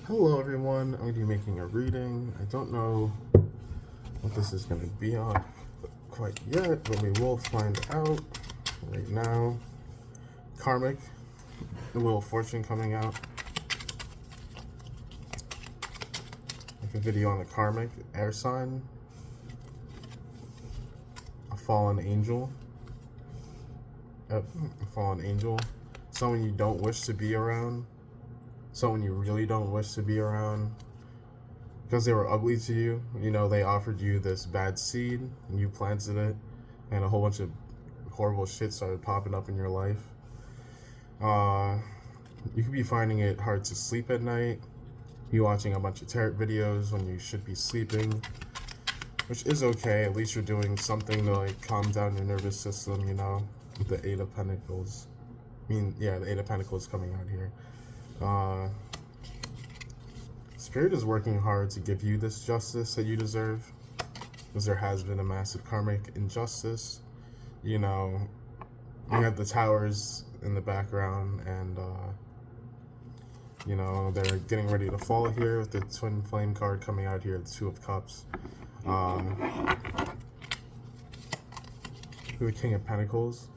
Hello everyone, I'm going to be making a reading. I don't know what this is going to be on quite yet, but we will find out right now. Karmic, the Wheel of Fortune coming out. Like a video on the Karmic, air sign, a fallen angel. A fallen angel. Someone you don't wish to be around. Someone you really don't wish to be around. Because they were ugly to you, you know, they offered you this bad seed, and you planted it, and a whole bunch of horrible shit started popping up in your life. You could be finding it hard to sleep at night. You watching a bunch of tarot videos when you should be sleeping, which is okay. At least you're doing something to like calm down your nervous system, you know, with the Eight of Pentacles. The Eight of Pentacles coming out here. Spirit is working hard to give you this justice that you deserve, because there has been a massive karmic injustice. You know, you have the towers in the background, and you know, they're getting ready to fall here with the twin flame card coming out here, the Two of Cups. The King of Pentacles.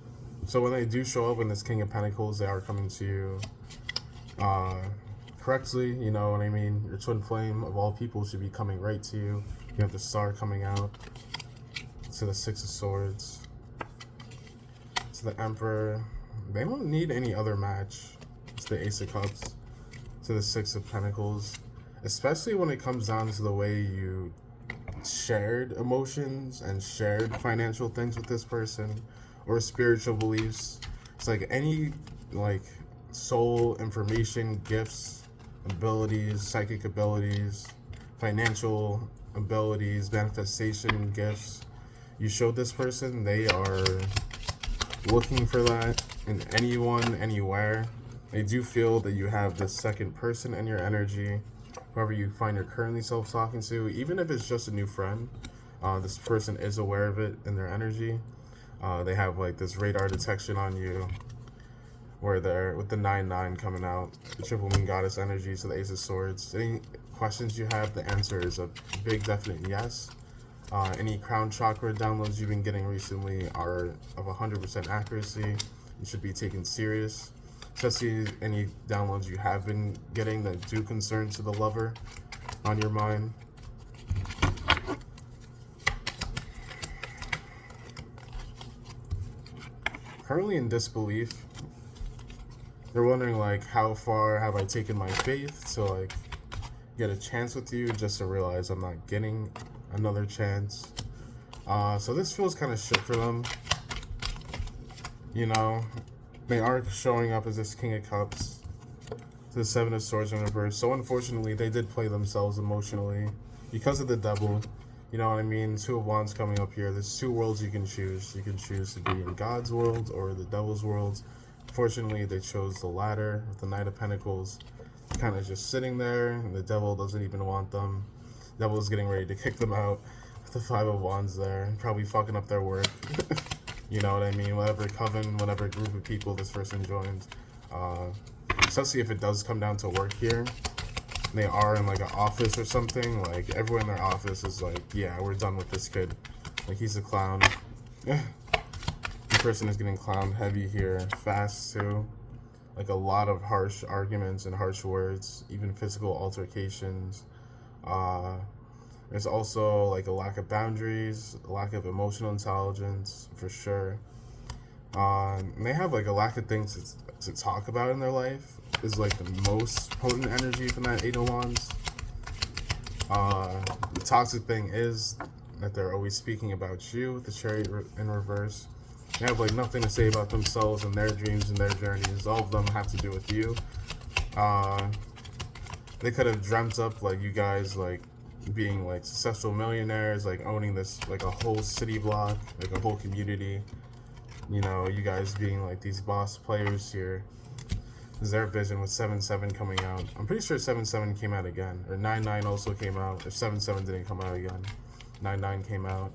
So when they do show up in this King of Pentacles, they are coming to you correctly, you know what I mean? Your twin flame of all people should be coming right to you. You have the Star coming out. To the Six of Swords. To the Emperor. They don't need any other match. To the Ace of Cups. To the Six of Pentacles. Especially when it comes down to the way you shared emotions and shared financial things with this person, or spiritual beliefs. It's like any soul information, gifts, abilities, psychic abilities, financial abilities, manifestation gifts. You showed this person, they are looking for that in anyone, anywhere. They do feel that you have this second person in your energy, whoever you find your currently self-talking to, even if it's just a new friend. This person is aware of it in their energy. They have like this radar detection on you, where they're with the 9-9 coming out, the Triple Moon Goddess energy, to the Ace of Swords. Any questions you have, the answer is a big definite yes. Any crown chakra downloads you've been getting recently are of 100% accuracy. You should be taken serious. Especially any downloads you have been getting that do concern to the lover on your mind. Currently in disbelief. They're wondering like, how far have I taken my faith to like get a chance with you, just to realize I'm not getting another chance. So this feels kind of shit for them. You know, they are showing up as this King of Cups, to the Seven of Swords in reverse. So unfortunately, they did play themselves emotionally because of the Devil. You know what I mean? Two of Wands coming up here. There's two worlds you can choose. You can choose to be in God's world or the Devil's world. Fortunately, they chose the latter with the Knight of Pentacles, kind of just sitting there, and the Devil doesn't even want them. The Devil is getting ready to kick them out with the Five of Wands there, probably fucking up their work. You know what I mean? Whatever coven, whatever group of people this person joins. Especially if it does come down to work here. They are in like an office or something. Like everyone in their office is like, yeah, we're done with this kid. Like he's a clown. The person is getting clowned heavy here, fast too. Like a lot of harsh arguments and harsh words, even physical altercations. There's also like a lack of boundaries, a lack of emotional intelligence, for sure. And they have like a lack of things to talk about in their life. Is like the most potent energy from that Eight of Wands. The toxic thing is that they're always speaking about you with the Chariot in reverse. They have like nothing to say about themselves and their dreams and their journeys. All of them have to do with you. They could have dreamt up like you guys like being like successful millionaires, like owning this like a whole city block, like a whole community. You know, you guys being like these boss players here. This is their vision with 7-7 coming out. I'm pretty sure 7-7 came out again, or 9-9 also came out. If 7-7 didn't come out again, 9-9 came out.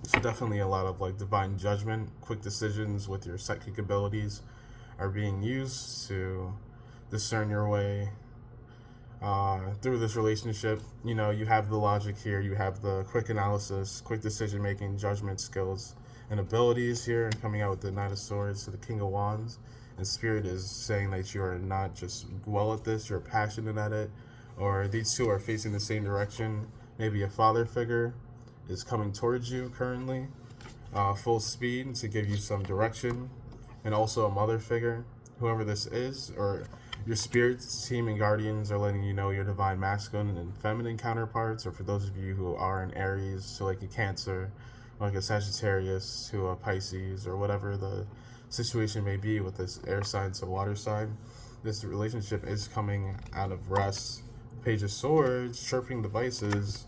So definitely a lot of like divine judgment, quick decisions with your psychic abilities are being used to discern your way through this relationship, you know, you have the logic here, you have the quick analysis, quick decision making, judgment skills, and abilities here, and coming out with the Knight of Swords to the King of Wands. And Spirit is saying that you are not just well at this, you're passionate at it, or these two are facing the same direction. Maybe a father figure is coming towards you currently, full speed to give you some direction, and also a mother figure, whoever this is, or your spirits team and guardians are letting you know your divine masculine and feminine counterparts, or for those of you who are in Aries, so like a Cancer, like a Sagittarius to a Pisces, or whatever the situation may be with this air sign to water sign. This relationship is coming out of rest. Page of Swords, chirping devices.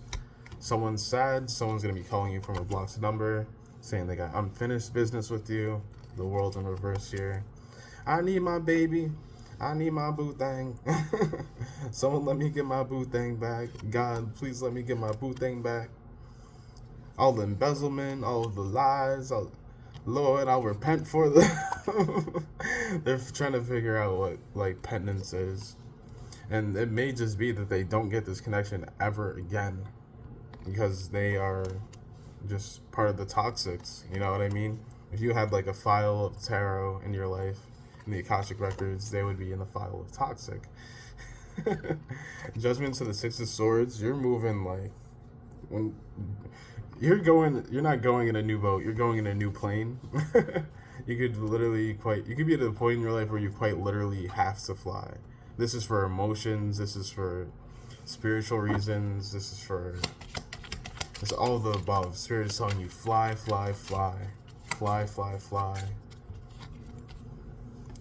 Someone's sad, someone's going to be calling you from a blocked number, saying they got unfinished business with you. The world in reverse here. I need my baby. I need my boo thing. Someone let me get my boo thing back. God, please let me get my boo thing back. All the embezzlement, all of the lies, Lord, I'll repent for the... They're trying to figure out what, like, penance is. And it may just be that they don't get this connection ever again, because they are just part of the toxics, you know what I mean? If you had, like, a file of tarot in your life, in the Akashic Records, they would be in the file of toxic. Judgment to the Six of Swords, you're moving, like, when... You're not going in a new boat, you're going in a new plane. You could be at a point in your life where you quite literally have to fly. This is for emotions, this is for spiritual reasons, it's all of the above. Spirit is telling you fly, fly, fly, fly, fly, fly.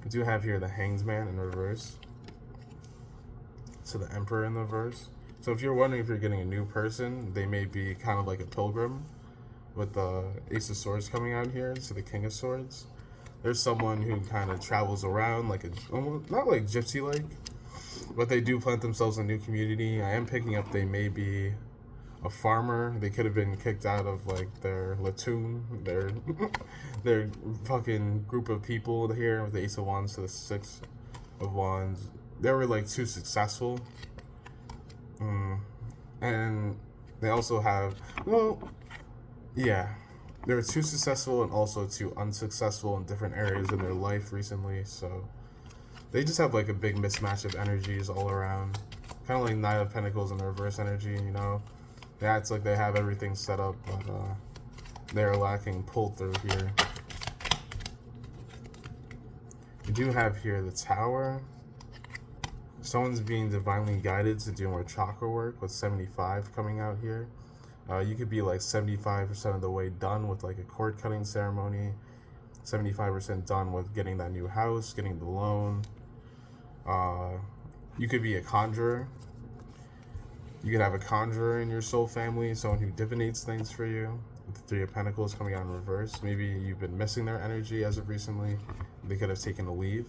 I do have here the Hanged Man in reverse. So the Emperor in reverse. So if you're wondering if you're getting a new person, they may be kind of like a pilgrim with the Ace of Swords coming out here, so the King of Swords. There's someone who kind of travels around like not like gypsy-like, but they do plant themselves in a new community. I am picking up they may be a farmer. They could have been kicked out of like their platoon, their fucking group of people here with the Ace of Wands to the Six of Wands. They were like too successful. And they also have, they were too successful and also too unsuccessful in different areas in their life recently, so they just have like a big mismatch of energies all around. Kind of like Knight of Pentacles in reverse energy, you know? They act like they have everything set up, but they're lacking pull through here. We do have here the Tower. Someone's being divinely guided to do more chakra work with 75 coming out here. You could be like 75% of the way done with like a cord cutting ceremony, 75% done with getting that new house, getting the loan. You could be a conjurer. You could have a conjurer in your soul family, someone who divinates things for you. With the Three of Pentacles coming out in reverse. Maybe you've been missing their energy as of recently. They could have taken a leave.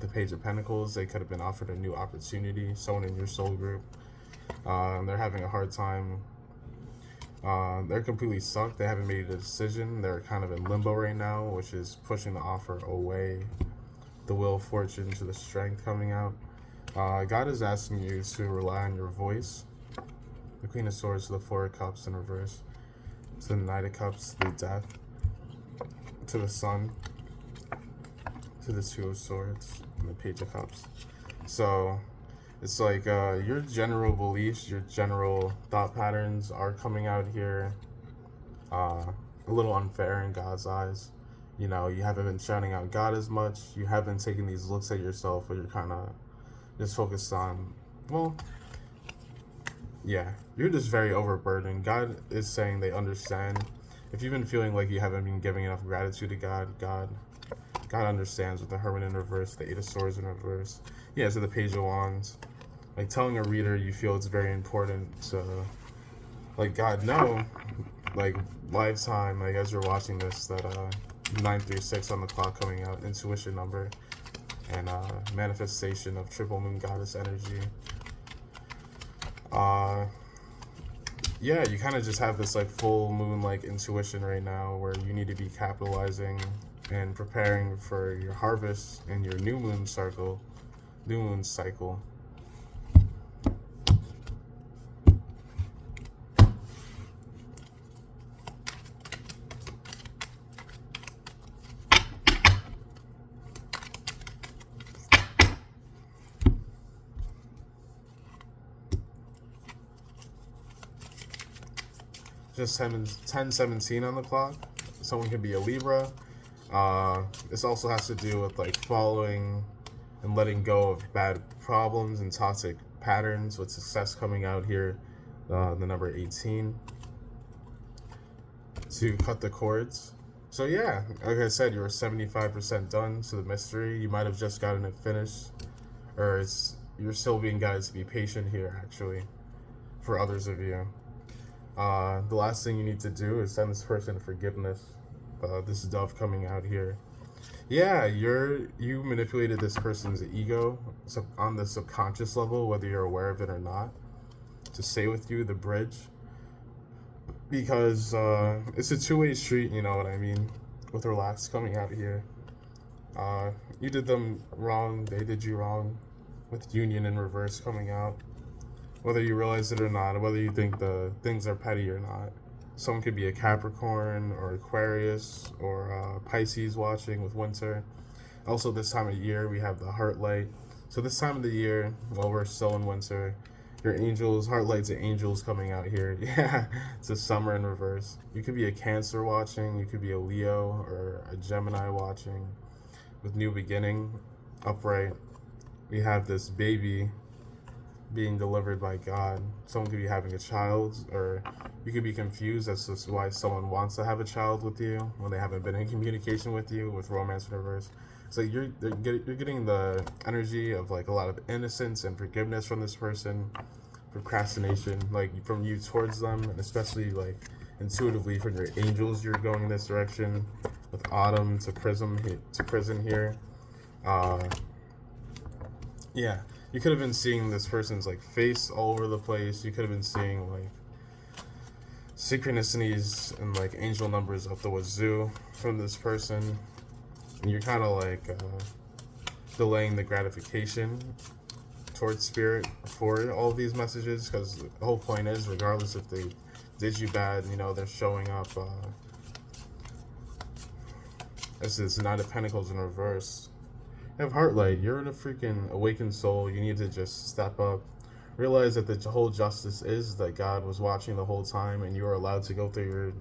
The Page of Pentacles, they could have been offered a new opportunity, someone in your soul group. They're having a hard time. They're completely stuck. They haven't made a decision. They're kind of in limbo right now, which is pushing the offer away. The Wheel of Fortune to the Strength coming out. God is asking you to rely on your voice. The Queen of Swords to the Four of Cups in reverse. To the Knight of Cups, the Death. To the Sun. To the Two of Swords and the Page of Cups. So it's like your general beliefs, your general thought patterns are coming out here a little unfair in God's eyes. You know, you haven't been shouting out God as much. You haven't taken these looks at yourself, but you're kind of just focused on, you're just very overburdened. God is saying they understand. If you've been feeling like you haven't been giving enough gratitude to God understands with the Hermit in reverse, the Eight of Swords in reverse. Yeah, so the Page of Wands. Like telling a reader you feel it's very important to, like, God know, like, lifetime, like, as you're watching this, that 936 on the clock coming out, intuition number, and manifestation of triple moon goddess energy. You kind of just have this, like, full moon, like, intuition right now where you need to be capitalizing and preparing for your harvest and your new moon cycle. just 10:17 on the clock. Someone could be a Libra. This also has to do with like following and letting go of bad problems and toxic patterns, with success coming out here, the number 18, to cut the cords. So yeah, like I said, you were 75% done to the mystery. You might have just gotten it finished, or you're still being guided to be patient here, actually, for others of you. The last thing you need to do is send this person forgiveness. This dove coming out here. Yeah, you manipulated this person's ego on the subconscious level, whether you're aware of it or not, to stay with you, the bridge. Because it's a two-way street, you know what I mean? With relax coming out here. You did them wrong, they did you wrong, with union in reverse coming out. Whether you realize it or not, whether you think the things are petty or not. Someone could be a Capricorn or Aquarius or Pisces watching with winter. Also, this time of year, we have the heart light. So this time of the year, while we're still in winter, your angels, heart lights and angels coming out here. Yeah, it's a summer in reverse. You could be a Cancer watching. You could be a Leo or a Gemini watching with new beginning, upright. We have this baby being delivered by God. Someone could be having a child, or you could be confused as to why someone wants to have a child with you when they haven't been in communication with you, with romance in reverse. So you're getting the energy of like a lot of innocence and forgiveness from this person, procrastination, like from you towards them, and especially like intuitively from your angels. You're going in this direction with autumn to prison here. Yeah, you could have been seeing this person's like face all over the place. You could have been seeing like synchronicities and like angel numbers up the wazoo from this person. And you're kind of like delaying the gratification towards spirit for all of these messages, because the whole point is, regardless if they did you bad, you know, they're showing up as this Knight of Pentacles in reverse. You have Heartlight. You're in a freaking awakened soul. You need to just step up. Realize that the whole justice is that God was watching the whole time, and you are allowed to go through your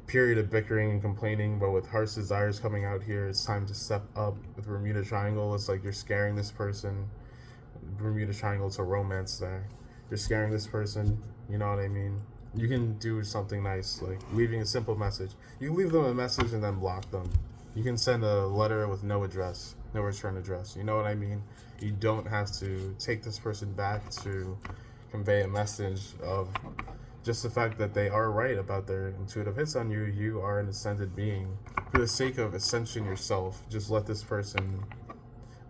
period of bickering and complaining. But with Heart's Desires coming out here, it's time to step up. With Bermuda Triangle, it's like you're scaring this person. Bermuda Triangle to romance there. You're scaring this person. You know what I mean? You can do something nice, like leaving a simple message. You can leave them a message and then block them. You can send a letter with no address, no return address. You know what I mean? You don't have to take this person back to convey a message of just the fact that they are right about their intuitive hits on you. You are an ascended being. For the sake of ascension yourself, just let this person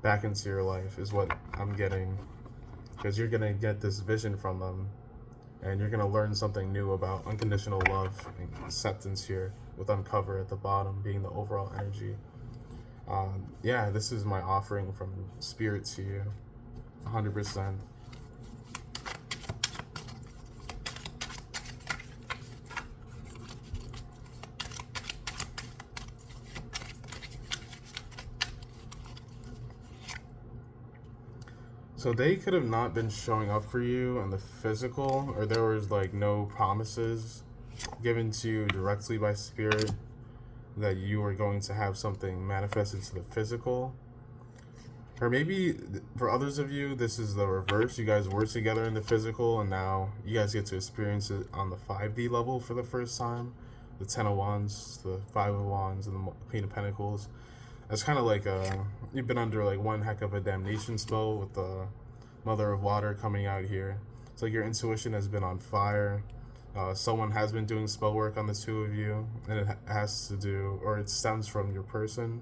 back into your life is what I'm getting. Because you're going to get this vision from them, and you're going to learn something new about unconditional love and acceptance here, with Uncover at the bottom being the overall energy. Yeah, this is my offering from Spirit to you, 100%. So they could have not been showing up for you in the physical, or there was like no promises given to you directly by Spirit that you were going to have something manifested to the physical. Or maybe for others of you, this is the reverse. You guys were together in the physical, and now you guys get to experience it on the 5D level for the first time. The 10 of Wands, the 5 of Wands, and the Queen of Pentacles. It's kind of like you've been under like one heck of a damnation spell with the Mother of Water coming out here. It's like your intuition has been on fire. Someone has been doing spell work on the two of you, and it has to do, or it stems from your person.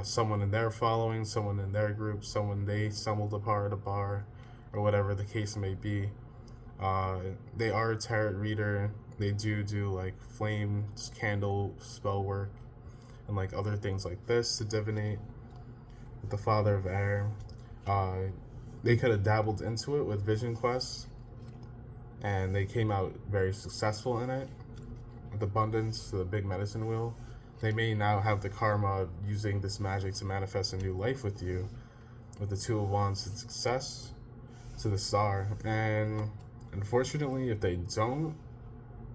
Someone in their following, someone in their group, someone they stumbled upon at a bar, or whatever the case may be. They are a tarot reader. They do like flame candle spell work and like other things like this to divinate with the Father of Air. They could have dabbled into it with Vision Quest, and they came out very successful in it. With Abundance, the big medicine wheel. They may now have the karma of using this magic to manifest a new life with you, with the Two of Wands and success to the Star. And unfortunately, if they don't,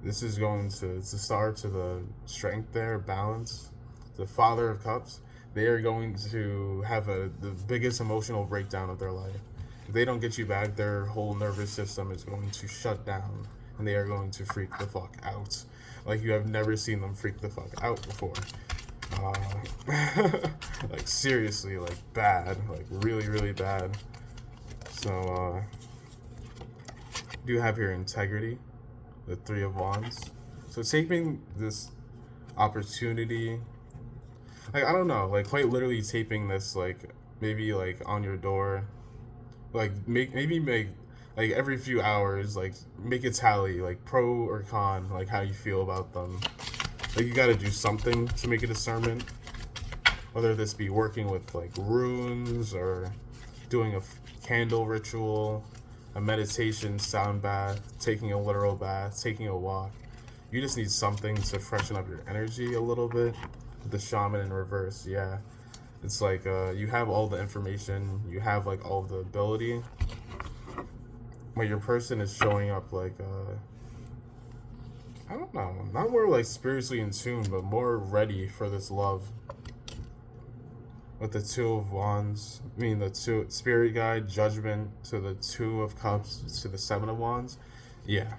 This is going to start to the strength there, balance. The Father of Cups, they are going to have the biggest emotional breakdown of their life. If they don't get you back, their whole nervous system is going to shut down, and they are going to freak the fuck out. Like you have never seen them freak the fuck out before. Like seriously, like bad, like really, really bad. So, do you have your integrity, the Three of Wands. So taping this opportunity, like I don't know, like quite literally taping this, like maybe like on your door, like make like every few hours, like make a tally, like pro or con, like how you feel about them. Like you got to do something to make a discernment, whether this be working with like runes or doing a candle ritual, a meditation sound bath, taking a literal bath, taking a walk. You just need something to freshen up your energy a little bit. The shaman in reverse, yeah. It's like you have all the information, you have like all the ability, but your person is showing up like I don't know, not more like spiritually in tune, but more ready for this love. With the Two of Wands, I mean the Two Spirit Guide, Judgment to the Two of Cups to the Seven of Wands, yeah.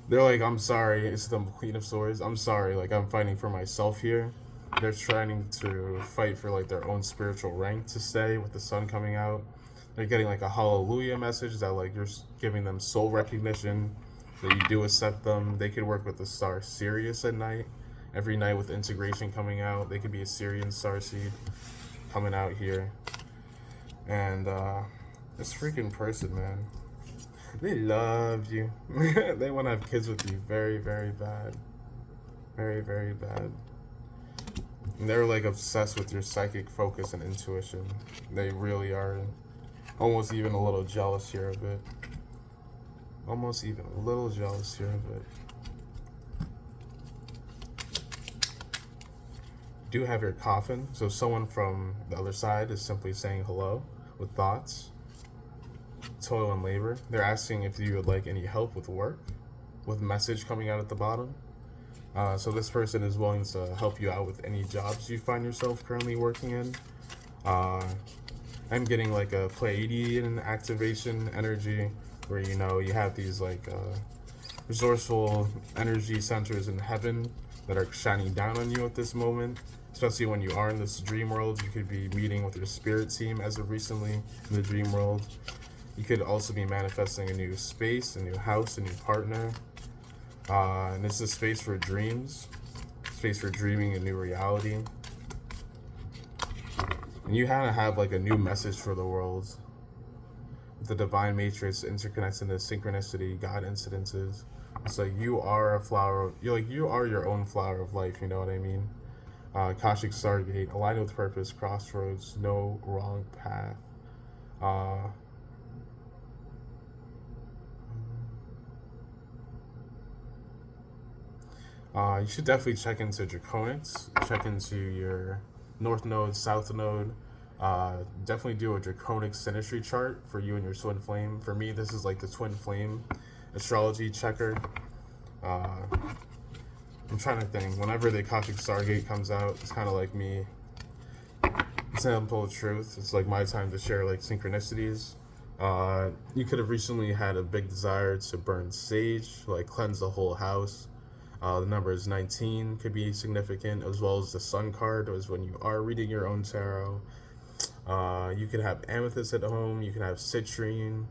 They're like, I'm sorry, it's the Queen of Swords. I'm sorry, like I'm fighting for myself here. They're trying to fight for like their own spiritual rank to stay with the sun coming out. They're getting like a hallelujah message that like you're giving them soul recognition, that you do accept them. They could work with the star Sirius at night. Every night with integration coming out, they could be a Syrian starseed coming out here. And this freaking person, man, they love you. They want to have kids with you very, very bad. Very, very bad. And they're like obsessed with your psychic focus and intuition. They really are. Almost even a little jealous here of it. Almost even a little jealous here of it. Do have your coffin, so someone from the other side is simply saying hello with thoughts, toil and labor. They're asking if you would like any help with work, with message coming out at the bottom. So this person is willing to help you out with any jobs you find yourself currently working in. I'm getting like a Pleiadian activation energy where, you know, you have these like resourceful energy centers in heaven that are shining down on you at this moment. Especially when you are in this dream world, you could be meeting with your spirit team as of recently in the dream world. You could also be manifesting a new space, a new house, a new partner. And it's a space for dreams, space for dreaming a new reality. And you kind of have like a new message for the world. The divine matrix interconnects into synchronicity, God incidences. It's like you are a flower. You are your own flower of life. You know what I mean? Akashic Stargate, aligned with purpose, crossroads, no wrong path. You should definitely check into Draconics, check into your North Node, South Node. Definitely do a Draconic synastry chart for you and your twin flame. For me, this is like the twin flame astrology checker. I'm trying to think. Whenever the Akashic Stargate comes out, it's kind of like me. Simple truth. It's like my time to share like synchronicities. You could have recently had a big desire to burn sage, like cleanse the whole house. The number is 19, could be significant, as well as the Sun card, as when you are reading your own tarot. You can have amethyst at home, you can have citrine,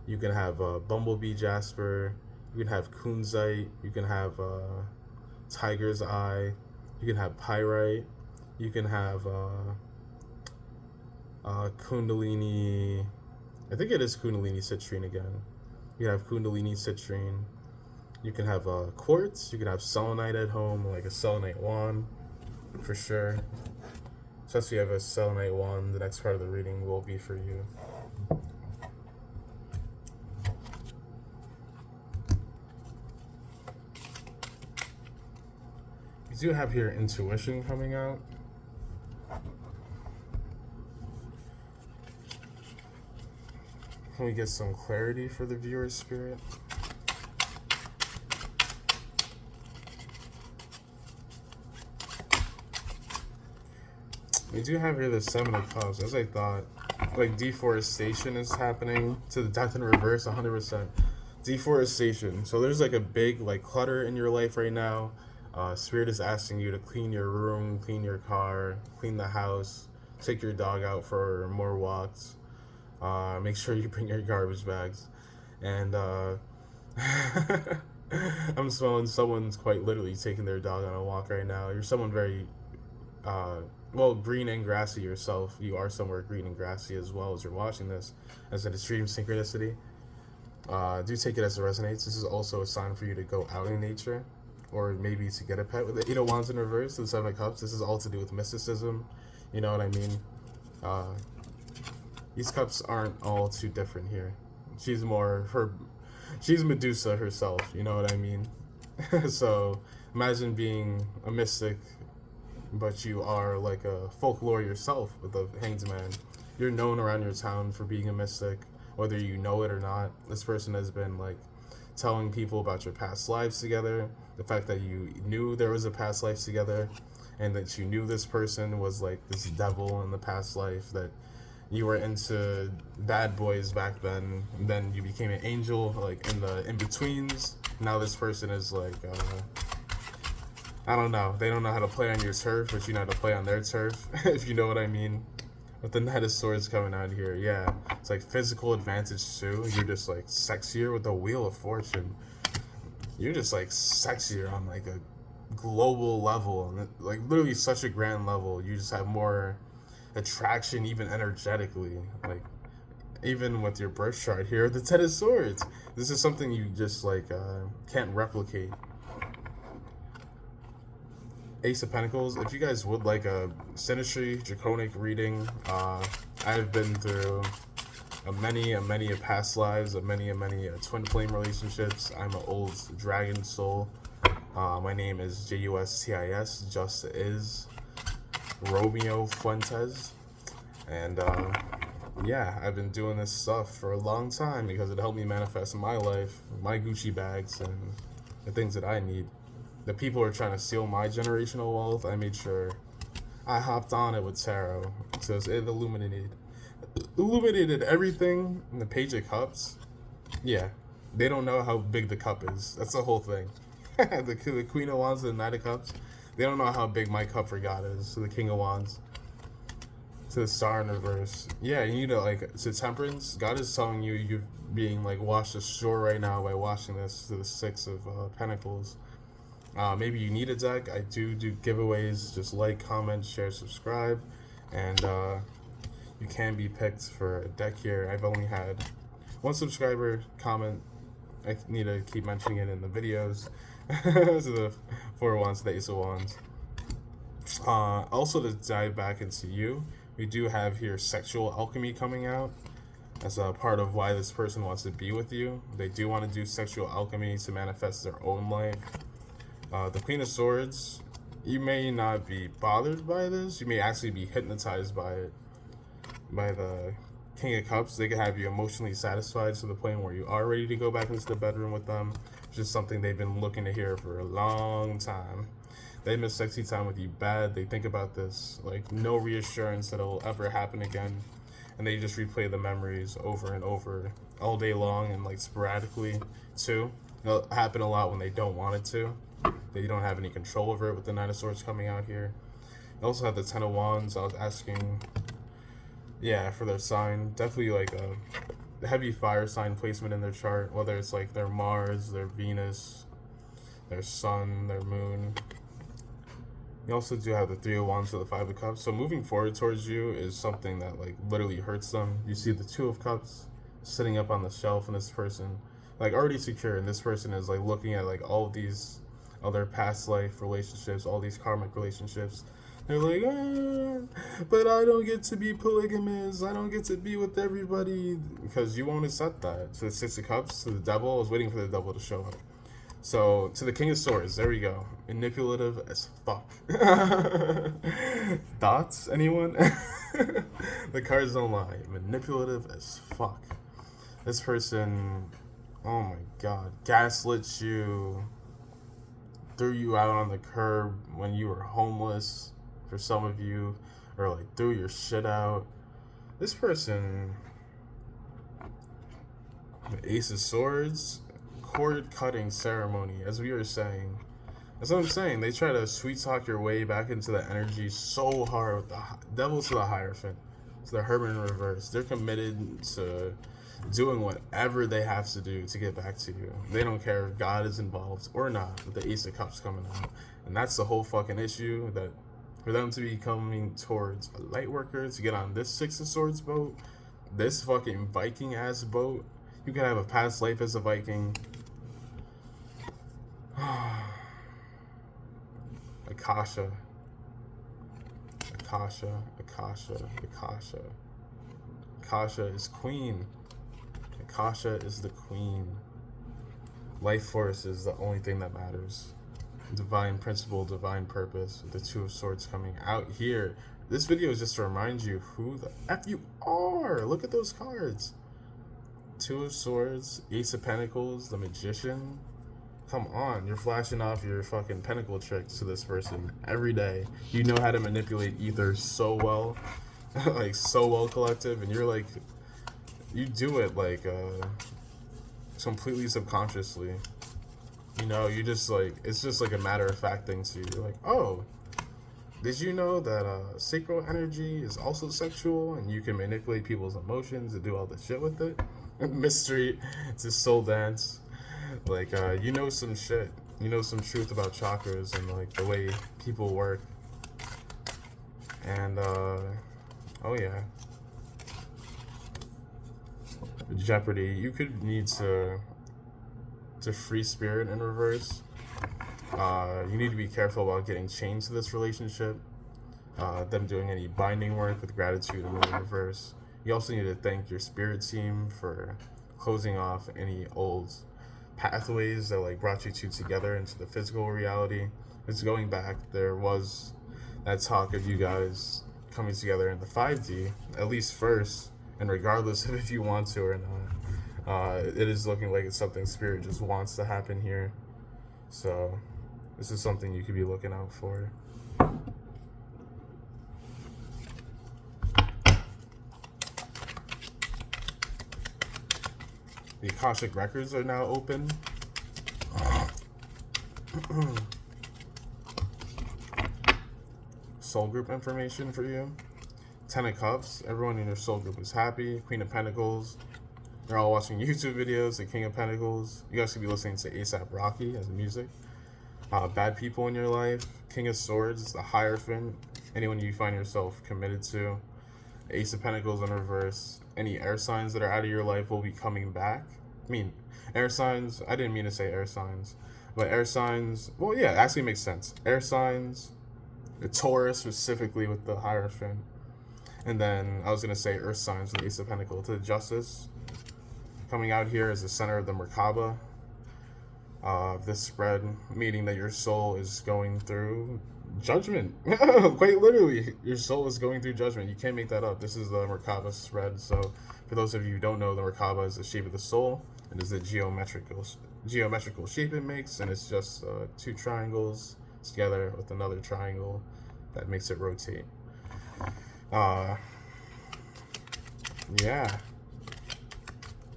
you can have bumblebee jasper, you can have kunzite, you can have tiger's eye, you can have pyrite, you can have kundalini, I think it is kundalini citrine again. You can have kundalini citrine. You can have quartz, you can have selenite at home, like a selenite wand, for sure. So if you have a selenite wand, the next part of the reading will be for you. You do have here intuition coming out. Can we get some clarity for the viewer's spirit? We do have here the Seven of Cups, as I thought. Like, deforestation is happening to the death in reverse, 100%. Deforestation. So there's like a big, like, clutter in your life right now. Spirit is asking you to clean your room, clean your car, clean the house, take your dog out for more walks. Make sure you bring your garbage bags. And I'm smelling someone's quite literally taking their dog on a walk right now. You're someone very, uh, well, green and grassy yourself. You are somewhere green and grassy as well as you're watching this, as an extreme synchronicity. Do take it as it resonates. This is also a sign for you to go out in nature, or maybe to get a pet. With the Eight of Wands in reverse, the Seven of Cups, this is all to do with mysticism. You know what I mean? Uh, these cups aren't all too different here. She's more she's Medusa herself. You know what I mean? So imagine being a mystic, but you are like a folklore yourself with the Hanged Man. You're known around your town for being a mystic, whether you know it or not. This person has been like telling people about your past lives together, the fact that you knew there was a past life together, and that you knew this person was like this devil in the past life, that you were into bad boys back then you became an angel, like in the in-betweens. Now this person is like, I don't know, they don't know how to play on your turf, but you know how to play on their turf, if you know what I mean. With the Knight of Swords coming out here, yeah, it's like physical advantage too. You're just like sexier with the Wheel of Fortune. You're just like sexier on like a global level, and like literally such a grand level. You just have more attraction, even energetically. Like even with your birth chart here, the Ten of Swords. This is something you just like can't replicate. Ace of Pentacles. If you guys would like a Sinistry Draconic reading, I've been through a many past lives, a many twin flame relationships. I'm an old dragon soul. My name is JUSTIS, just is Romeo Fuentes, and yeah, I've been doing this stuff for a long time because it helped me manifest my life, my Gucci bags, and the things that I need. The people are trying to steal my generational wealth. I made sure I hopped on it with tarot, so it illuminated everything in the Page of Cups. Yeah, they don't know how big the cup is. That's the whole thing. the Queen of Wands and the Knight of Cups, they don't know how big my cup for God is. To the King of Wands, to the Star in reverse. Yeah, you need to like to Temperance. God is telling you you're being like washed ashore right now by watching this. To the Six of Pentacles. Maybe you need a deck. I do giveaways. Just like, comment, share, subscribe, and you can be picked for a deck here. I've only had one subscriber comment. I need to keep mentioning it in the videos. So the Four of Wands, the Ace of Wands. Also, to dive back into you, we do have here sexual alchemy coming out as a part of why this person wants to be with you. They do want to do sexual alchemy to manifest their own life. The Queen of Swords, you may not be bothered by this. You may actually be hypnotized by it. By the King of Cups, they can have you emotionally satisfied to the point where you are ready to go back into the bedroom with them, which is something they've been looking to hear for a long time. They miss sexy time with you bad. They think about this, like no reassurance that it'll ever happen again. And they just replay the memories over and over all day long, and like sporadically too. It'll happen a lot when they don't want it to. They don't have any control over it with the Knight of Swords coming out here. They also have the Ten of Wands. I was asking, yeah, for their sign. Definitely like a heavy fire sign placement in their chart, whether it's like their Mars, their Venus, their Sun, their Moon. You also do have the Three of Wands to the Five of Cups. So moving forward towards you is something that like literally hurts them. You see the Two of Cups sitting up on the shelf, and this person like already secure, and this person is like looking at like all of these other past life relationships, all these karmic relationships. They're like, but I don't get to be polygamous. I don't get to be with everybody, because you won't accept that. To the Six of Cups, to the Devil. I was waiting for the Devil to show up. So to the King of Swords, there we go. Manipulative as fuck. Thoughts? Anyone? The cards don't lie. Manipulative as fuck. This person, oh my god, gaslit you, threw you out on the curb when you were homeless. For some of you, or like threw your shit out. This person, the Ace of Swords, cord cutting ceremony, as we were saying. That's what I'm saying. They try to sweet talk your way back into the energy so hard with the devil to the Hierophant, to the Hermit in reverse. They're committed to doing whatever they have to do to get back to you. They don't care if God is involved or not, with the Ace of Cups coming out. And that's the whole fucking issue, that for them to be coming towards a light worker, to get on this Six of Swords boat, this fucking Viking ass boat. You could have a past life as a Viking. Akasha. Akasha is queen. Akasha is the queen. Life force is the only thing that matters. Divine principle, divine purpose. The Two of Swords coming out here. This video is just to remind you who the F you are. Look at those cards. Two of Swords, Ace of Pentacles, the Magician. Come on, you're flashing off your fucking pentacle tricks to this person every day. You know how to manipulate ether so well, like so well, collective, and you're like, you do it like completely subconsciously. You know, you just like, it's just like a matter of fact thing to you. You're like, oh, did you know that sacral energy is also sexual and you can manipulate people's emotions and do all the shit with it? Mystery, it's a soul dance. Like, you know some shit. You know some truth about chakras and, like, the way people work. And, oh yeah. Jeopardy. You could need to free spirit in reverse. You need to be careful about getting chained to this relationship. Them doing any binding work with gratitude in reverse. You also need to thank your spirit team for closing off any old pathways that like brought you two together into the physical reality. It's going back. There was that talk of you guys coming together in the 5D, at least first, and regardless of if you want to or not. It is looking like it's something spirit just wants to happen here. So this is something you could be looking out for. The Akashic Records are now open. Soul group information for you. 10 of Cups. Everyone in your soul group is happy. Queen of Pentacles. They're all watching YouTube videos. The King of Pentacles. You guys could be listening to A$AP Rocky as music. Bad people in your life. King of Swords. The Hierophant. Anyone you find yourself committed to. Ace of Pentacles in reverse. Any air signs that are out of your life will be coming back. I mean, air signs, I didn't mean to say air signs, but air signs, well, yeah, it actually makes sense. Air signs, the Taurus specifically with the Hierophant. And then I was going to say earth signs with the Ace of Pentacles. To the Justice. Coming out here is the center of the Merkaba. This spread, meaning that your soul is going through judgment. Quite literally, your soul is going through judgment. You can't make that up. This is the Merkaba spread. So for those of you who don't know, the Merkaba is the shape of the soul. It is the geometrical shape it makes, and it's just two triangles together with another triangle that makes it rotate. Yeah.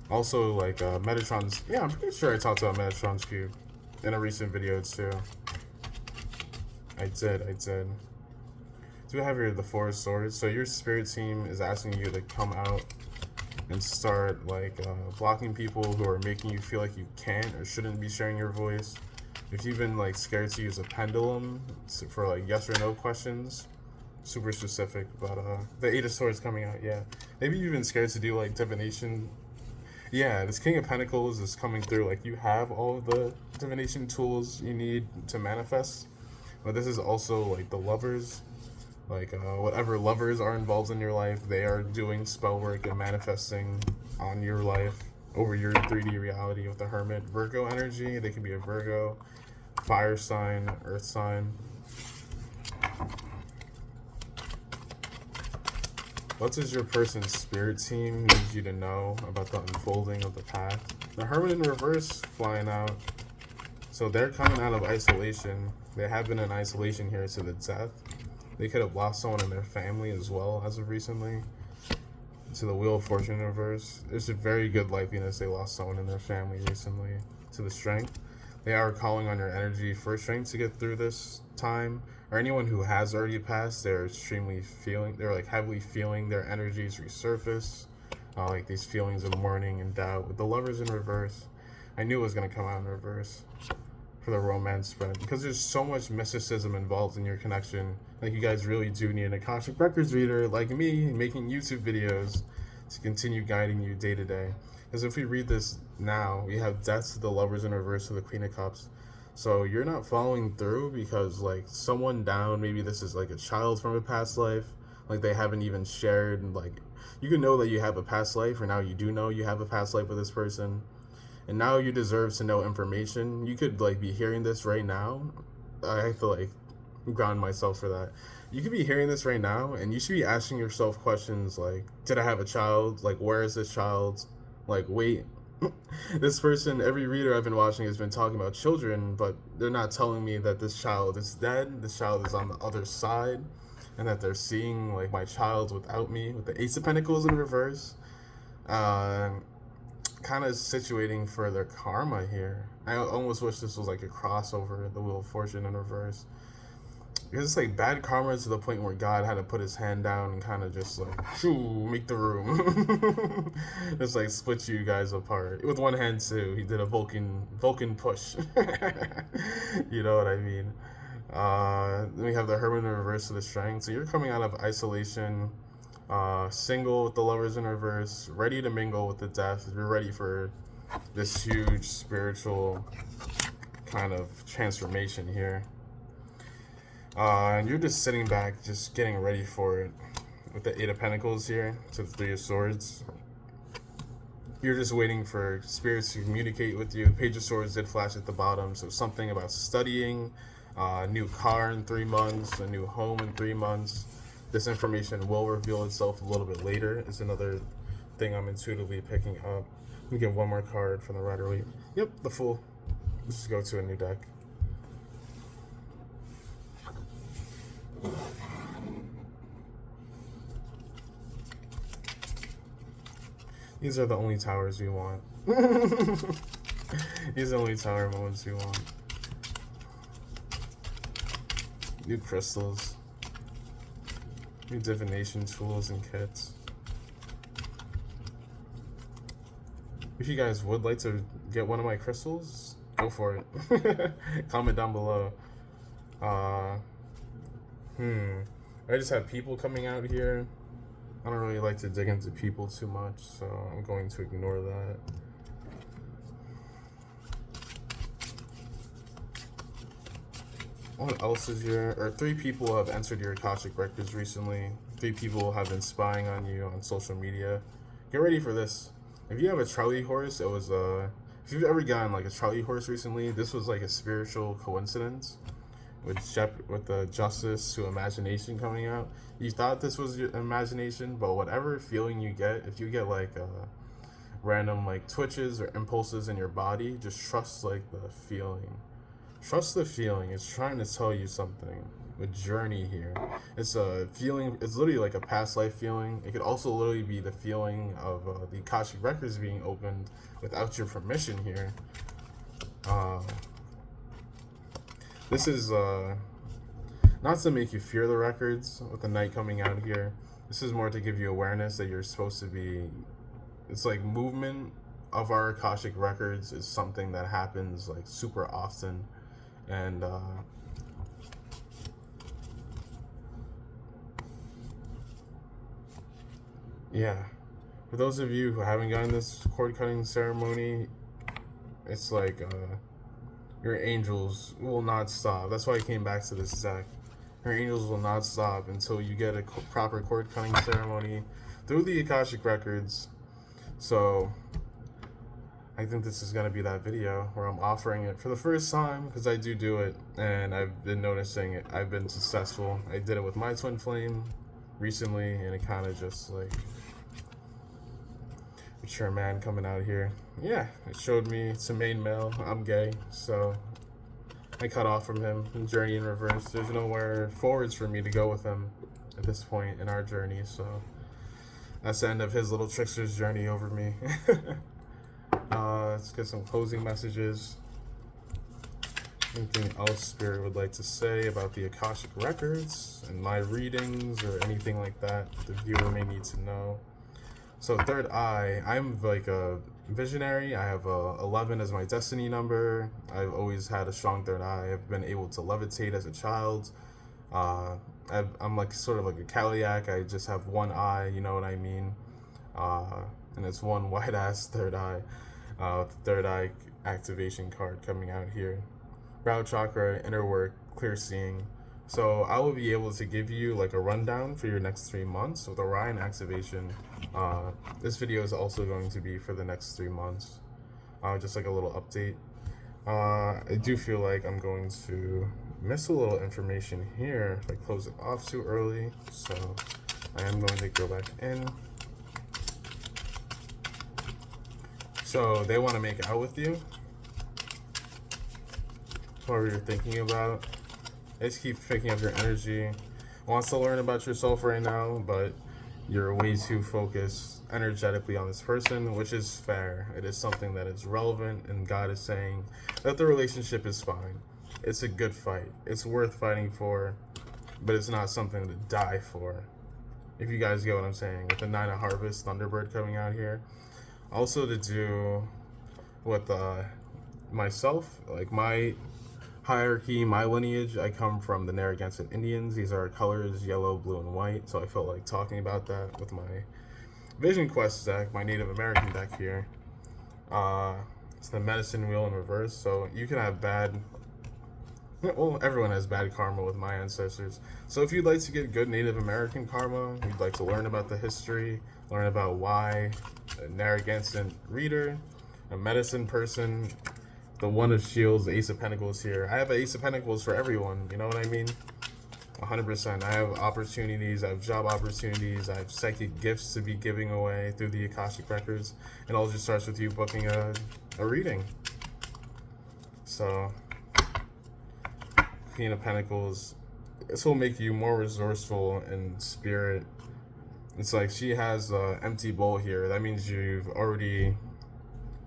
Also, like, Metatron's... Yeah, I'm pretty sure I talked about Metatron's Cube in a recent video, too. I did. Do you have the Four of Swords? So your spirit team is asking you to come out and start, like, blocking people who are making you feel like you can't or shouldn't be sharing your voice. If you've been, like, scared to use a pendulum for, like, yes or no questions, super specific, but, the Eight of Swords coming out, yeah. Maybe you've been scared to do, like, divination. Yeah, this King of Pentacles is coming through. Like, you have all of the divination tools you need to manifest. But this is also, like, the lovers. Like, whatever lovers are involved in your life, they are doing spell work and manifesting on your life over your 3D reality with the Hermit. Virgo energy, they could be a Virgo, fire sign, earth sign. What does your person's spirit team need you to know about the unfolding of the path? The Hermit in reverse flying out. So they're coming out of isolation. They have been in isolation here to the death. They could have lost someone in their family as well as of recently. To the Wheel of Fortune in reverse, there's a very good likeliness they lost someone in their family recently. To the Strength, they are calling on your energy for strength to get through this time. Or anyone who has already passed, they're like heavily feeling their energies resurface. Like these feelings of mourning and doubt. With the Lovers in reverse, I knew it was going to come out in reverse for the romance spread, because there's so much mysticism involved in your connection. Like, you guys really do need an Akashic Records reader like me making YouTube videos to continue guiding you day to day. Because if we read this now, we have Death to the Lovers in reverse to the Queen of Cups. So you're not following through because, like, someone down, maybe this is like a child from a past life, like they haven't even shared, and like you can know that you have a past life, or now you do know you have a past life with this person, and now you deserve to know information. You could like be hearing this right now. I have to like ground myself for that. You could be hearing this right now, and you should be asking yourself questions like, did I have a child? Like, where is this child? Like, wait, this person, every reader I've been watching has been talking about children, but they're not telling me that this child is dead, this child is on the other side, and that they're seeing like my child without me, with the Ace of Pentacles in reverse. Kind of situating for their karma here. I almost wish this was like a crossover, the Wheel of Fortune in reverse. Because it's like bad karma to the point where God had to put his hand down and kind of just like, shoo, make the room. Just like split you guys apart. With one hand too. He did a Vulcan push. You know what I mean? Then we have the Hermit in reverse to the Strength. So you're coming out of isolation, single with the Lovers in reverse, ready to mingle with the Death. You're ready for this huge spiritual kind of transformation here. And you're just sitting back, just getting ready for it. With the Eight of Pentacles here to the Three of Swords. You're just waiting for spirits to communicate with you. Page of Swords did flash at the bottom, so something about studying, a new car in 3 months, a new home in 3 months. This information will reveal itself a little bit later. It's another thing I'm intuitively picking up. Let me get one more card from the Rider-Waite. Yep, the Fool. Let's just go to a new deck. These are the only towers we want. These are the only tower moments we want. New crystals. New divination tools and kits. If you guys would like to get one of my crystals, go for it. Comment down below. I just have people coming out here. I don't really like to dig into people too much, so I'm going to ignore that. What else is here? Or 3 people have entered your Akashic Records recently. 3 people have been spying on you on social media. Get ready for this. If you have a Charlie horse, it was if you've ever gotten like a Charlie horse recently, this was like a spiritual coincidence. With the Justice to Imagination coming out, you thought this was your imagination, but whatever feeling you get, if you get like random like twitches or impulses in your body, just trust like the feeling. Trust the feeling. It's trying to tell you something. A journey here. It's a feeling. It's literally like a past life feeling. It could also literally be the feeling of the Akashic Records being opened without your permission here. This is not to make you fear the records with the Knight coming out here. This is more to give you awareness that you're supposed to be. It's like movement of our Akashic Records is something that happens like super often, and yeah. For those of you who haven't gotten this cord cutting ceremony, it's like your angels will not stop. That's why I came back to this deck. Your angels will not stop until you get a proper cord cutting ceremony through the Akashic Records. So I think this is going to be that video where I'm offering it for the first time, because I do it, and I've been noticing it. I've been successful. I did it with my twin flame recently, and it kind of just like mature man coming out here. Yeah, it showed me it's a main male. I'm gay, so I cut off from him in journey in reverse. There's nowhere forwards for me to go with him at this point in our journey, so that's the end of his little trickster's journey over me. Let's get some closing messages. Anything else Spirit would like to say about the Akashic Records and my readings or anything like that the viewer may need to know? So third eye, I'm like a visionary. I have 11 as my destiny number. I've always had a strong third eye. I've been able to levitate as a child. I'm like sort of like a Caliac. I just have one eye, you know what I mean? And it's one white ass third eye. Third eye activation card coming out here. Brow chakra, inner work, clear seeing. So I will be able to give you like a rundown for your next 3 months with Orion activation. This video is also going to be for the next 3 months. Just like a little update. I do feel like I'm going to miss a little information here if I close it off too early. So I am going to go back in. So they want to make out with you. Whatever you're thinking about. They just keep picking up your energy. Wants to learn about yourself right now, but you're way too focused energetically on this person, which is fair. It is something that is relevant, and God is saying that the relationship is fine. It's a good fight. It's worth fighting for, but it's not something to die for. If you guys get what I'm saying. With the 9 of Harvest, Thunderbird coming out here. Also to do with myself, like my hierarchy, my lineage, I come from the Narragansett Indians. These are colors, yellow, blue, and white. So I felt like talking about that with my Vision Quest deck, my Native American deck here. It's the medicine wheel in reverse. So you can have well, everyone has bad karma with my ancestors. So if you'd like to get good Native American karma, you'd like to learn about the history, learn about why a Narragansett reader, a medicine person, the One of Shields, the Ace of Pentacles here. I have an Ace of Pentacles for everyone, you know what I mean? 100%. I have opportunities, I have job opportunities, I have psychic gifts to be giving away through the Akashic Records. It all just starts with you booking a reading. So, Queen of Pentacles, this will make you more resourceful in spirit. It's like she has an empty bowl here. That means you've already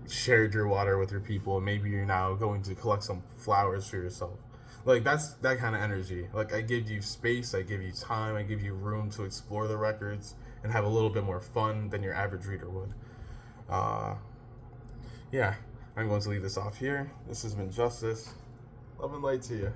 shared your water with your people, and maybe you're now going to collect some flowers for yourself. Like that's that kind of energy. Like I give you space, I give you time, I give you room to explore the records and have a little bit more fun than your average reader would. Yeah, I'm going to leave this off here. This has been Justice. Love and light to you.